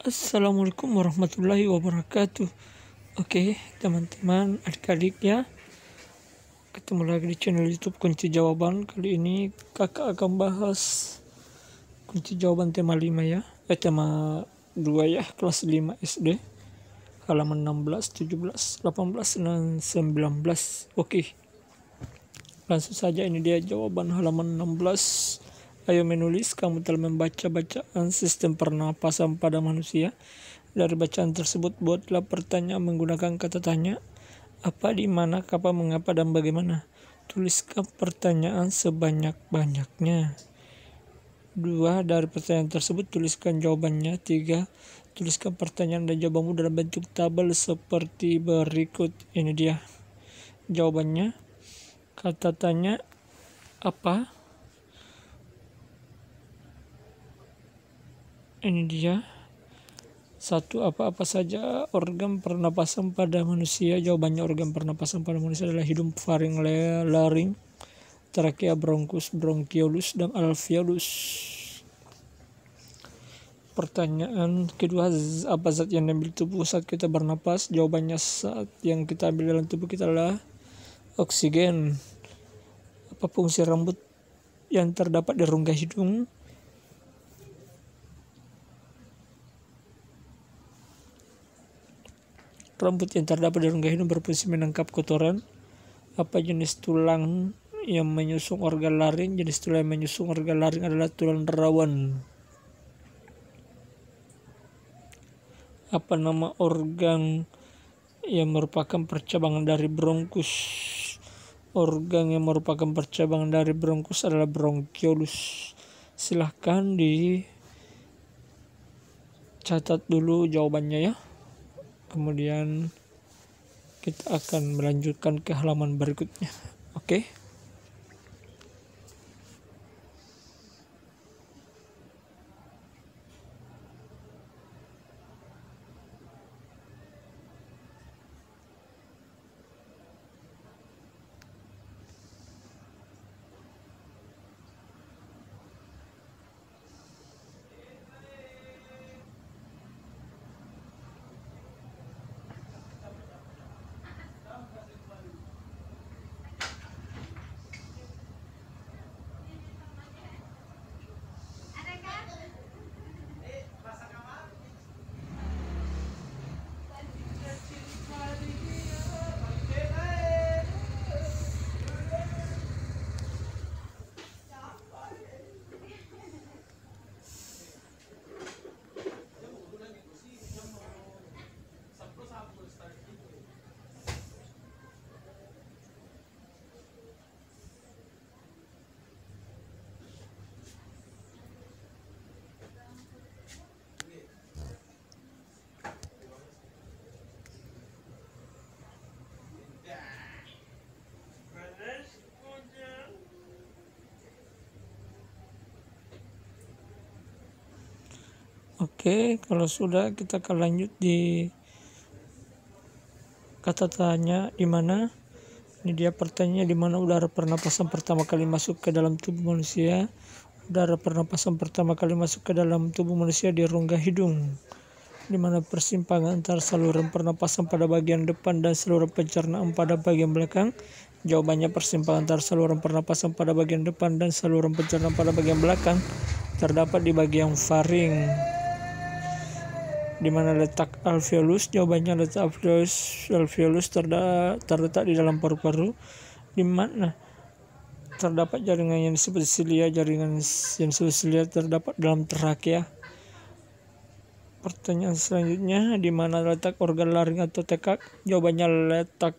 Assalamualaikum warahmatullahi wabarakatuh. Oke, teman-teman, adik-adik ya, ketemu lagi di channel YouTube Kunci Jawaban. Kali ini kakak akan bahas kunci jawaban tema 5 ya, tema 2 ya, kelas 5 SD, halaman 16, 17, 18, dan 19. Oke, langsung saja, ini dia jawaban halaman 16. Ayo menulis, kamu telah membaca bacaan sistem pernapasan pada manusia. Dari bacaan tersebut, buatlah pertanyaan menggunakan kata tanya. Apa, di mana, kapan, mengapa, dan bagaimana. Tuliskan pertanyaan sebanyak-banyaknya. 2. Dari pertanyaan tersebut, tuliskan jawabannya. 3. Tuliskan pertanyaan dan jawabanmu dalam bentuk tabel seperti berikut. Ini dia jawabannya. Kata tanya, apa? Ini dia. 1. Apa-apa saja organ pernapasan pada manusia? Jawabannya, organ pernapasan pada manusia adalah hidung, faring, laring, trakea, bronkus, bronkiolus, dan alveolus. Pertanyaan kedua, apa zat yang diambil tubuh saat kita bernapas? Jawabannya, saat yang kita ambil dalam tubuh kita adalah oksigen. Apa fungsi rambut yang terdapat di rongga hidung? Rambut yang terdapat di rongga hidung berfungsi menangkap kotoran. Apa jenis tulang yang menyusung organ laring? Jenis tulang yang menyusung organ laring adalah tulang rawan. Apa nama organ yang merupakan percabangan dari bronkus? Organ yang merupakan percabangan dari bronkus adalah bronkiolus. Silahkan dicatat dulu jawabannya ya. Kemudian kita akan melanjutkan ke halaman berikutnya. Oke. Oke, kalau sudah, kita akan lanjut di kata tanya, di mana. Ini dia pertanyaannya, di mana udara pernapasan pertama kali masuk ke dalam tubuh manusia? Udara pernapasan pertama kali masuk ke dalam tubuh manusia di rongga hidung. Di mana persimpangan antara saluran pernapasan pada bagian depan dan saluran pencernaan pada bagian belakang? Jawabannya, persimpangan antara saluran pernapasan pada bagian depan dan saluran pencernaan pada bagian belakang terdapat di bagian faring. Di mana letak alveolus? Jawabannya, letak alveolus terletak di dalam paru-paru. Di mana terdapat jaringan yang disebut silia? Jaringan yang disebut silia terdapat dalam trakea. Pertanyaan selanjutnya, di mana letak organ laring atau tekak? Jawabannya, letak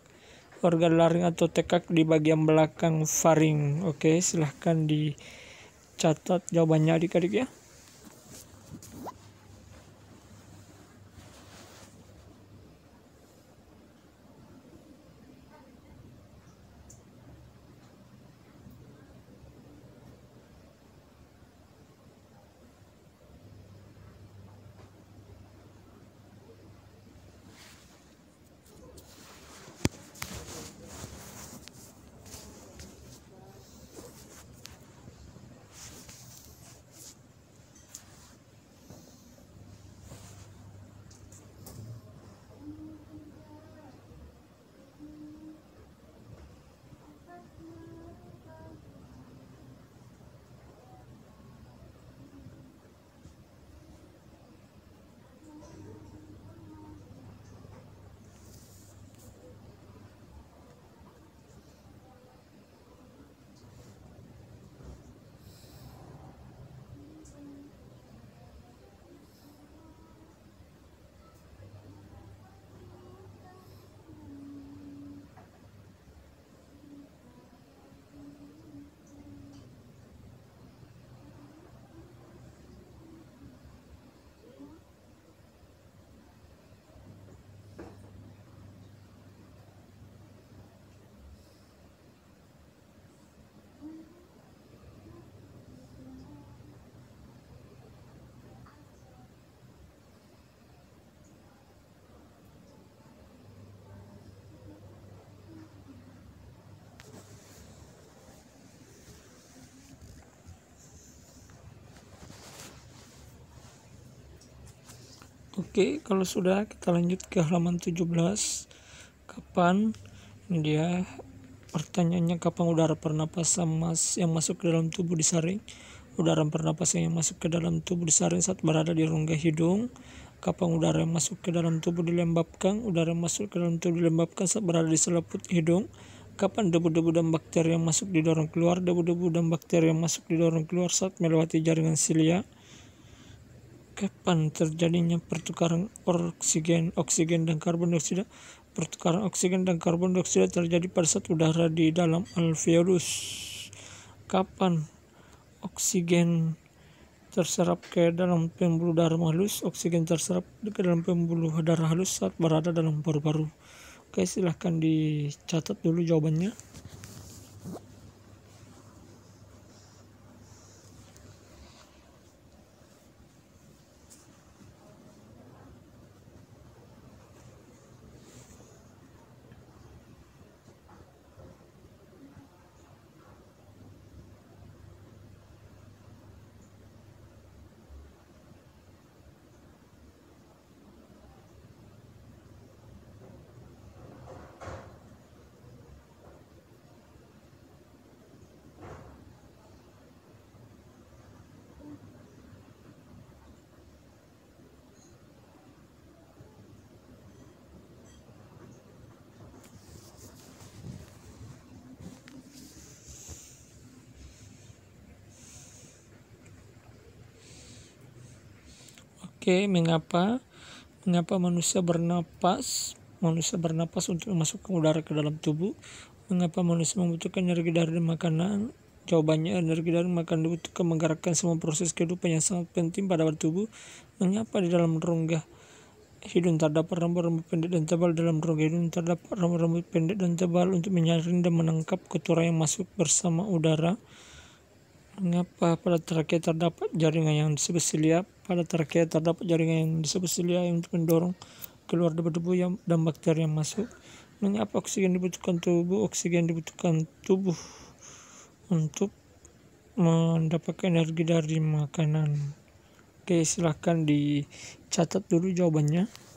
organ laring atau tekak di bagian belakang faring. Oke, silahkan dicatat jawabannya adik-adik ya. Oke, kalau sudah kita lanjut ke halaman 17. Kapan? Ini dia pertanyaannya, kapan udara pernapasan yang masuk ke dalam tubuh disaring? Udara pernapasan yang masuk ke dalam tubuh disaring saat berada di rongga hidung. Kapan udara yang masuk ke dalam tubuh dilembabkan? Udara yang masuk ke dalam tubuh dilembabkan saat berada di selaput hidung. Kapan debu-debu dan bakteri yang masuk didorong keluar? Debu-debu dan bakteri yang masuk didorong keluar saat melewati jaringan silia. Kapan terjadinya pertukaran oksigen dan karbon dioksida? Pertukaran oksigen dan karbon dioksida terjadi pada saat udara di dalam alveolus. Kapan oksigen terserap ke dalam pembuluh darah halus? Oksigen terserap ke dalam pembuluh darah halus saat berada dalam paru-paru. Oke, silahkan dicatat dulu jawabannya. Oke, mengapa manusia bernapas? Manusia bernapas untuk memasukkan udara ke dalam tubuh. Mengapa manusia membutuhkan energi dari makanan? Jawabannya, energi dari makanan dibutuhkan menggerakkan semua proses kehidupan yang sangat penting pada tubuh. Mengapa di dalam rongga hidung terdapat rambut-rambut pendek dan tebal? Dalam rongga hidung terdapat rambut-rambut pendek dan tebal untuk menyaring dan menangkap kotoran yang masuk bersama udara. Mengapa pada trakea terdapat jaringan yang disebut silia? Pada trakea terdapat jaringan yang disebut silia untuk mendorong keluar debu-debu dan bakteri yang masuk. Mengapa oksigen dibutuhkan tubuh? Oksigen dibutuhkan tubuh untuk mendapatkan energi dari makanan. Oke, silahkan dicatat dulu jawabannya.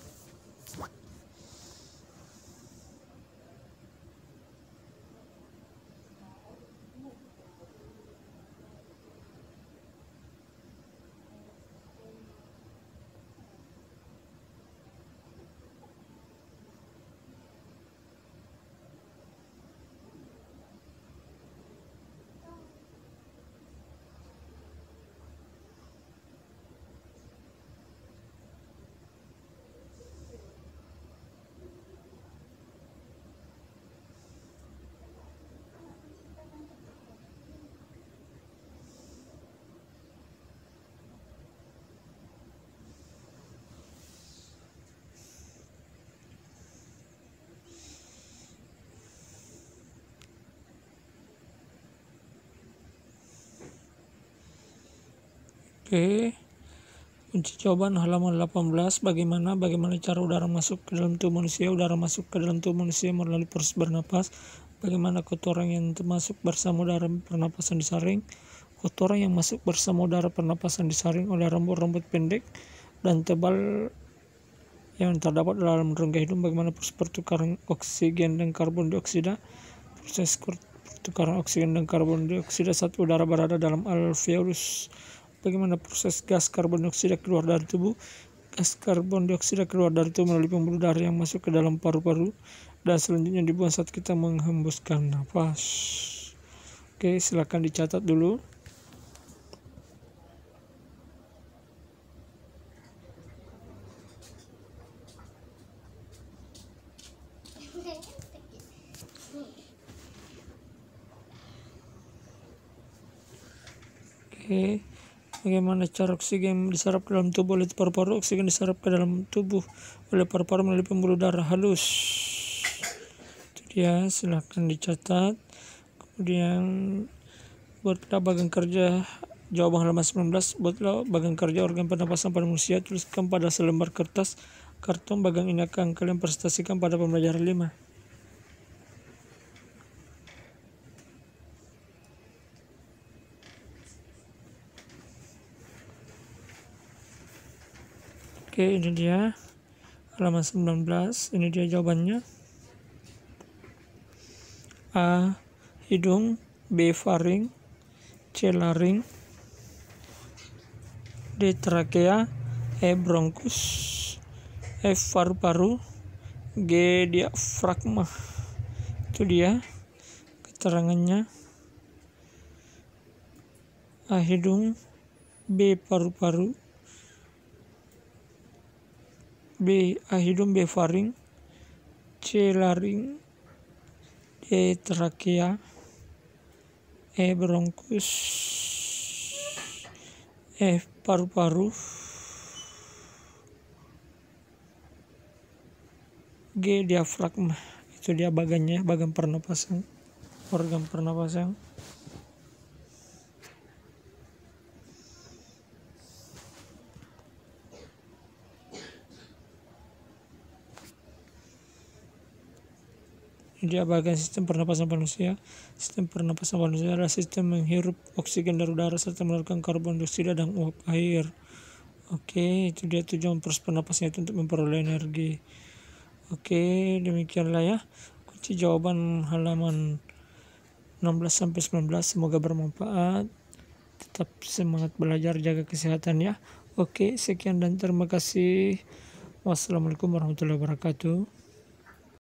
Oke, kunci jawaban halaman 18. Bagaimana cara udara masuk ke dalam tubuh manusia? Udara masuk ke dalam tubuh manusia melalui proses bernapas. Bagaimana kotoran yang masuk bersama udara pernapasan disaring? Kotoran yang masuk bersama udara pernapasan disaring oleh rambut-rambut pendek dan tebal yang terdapat dalam rongga hidung. Bagaimana proses pertukaran oksigen dan karbon dioksida? Proses pertukaran oksigen dan karbon dioksida saat udara berada dalam alveolus. Bagaimana proses gas karbon dioksida keluar dari tubuh? Gas karbon dioksida keluar dari tubuh melalui pembuluh darah yang masuk ke dalam paru-paru dan selanjutnya dibuang saat kita menghembuskan nafas. Oke, silakan dicatat dulu. Oke, bagaimana cara oksigen diserap ke dalam tubuh oleh paru-paru? Oksigen diserap ke dalam tubuh oleh paru-paru melalui pembuluh darah halus. Itu dia, silahkan dicatat. Kemudian buatlah bagian kerja jawaban halaman 19. Buatlah bagian kerja organ pernapasan pada manusia. Tuliskan pada selembar kertas karton bagian ini akan kalian presentasikan pada pembelajaran 5. Oke, ini dia halaman 19. Ini dia jawabannya. A. Hidung. B. Faring. C. Laring. D. Trakea. E. Bronkus. F. Paru-paru. G. Diafragma. Itu dia keterangannya. A. Hidung. B. Paru-paru. B. A. Hidung. B. Faring. C. Laring. D. Trakea. E. Bronkus. F. Paru-paru. G. Diafragma. Itu dia bagannya, bagan pernapasan, organ pernapasan. Dia bagian sistem pernapasan manusia. Sistem pernapasan manusia adalah sistem menghirup oksigen dari udara serta mengeluarkan karbon dioksida dan uap air. Oke, itu dia tujuan proses pernapasan itu untuk memperoleh energi. Oke, demikianlah ya kunci jawaban halaman 16 sampai 19. Semoga bermanfaat. Tetap semangat belajar, jaga kesehatan ya. Oke, sekian dan terima kasih. Wassalamualaikum warahmatullahi wabarakatuh.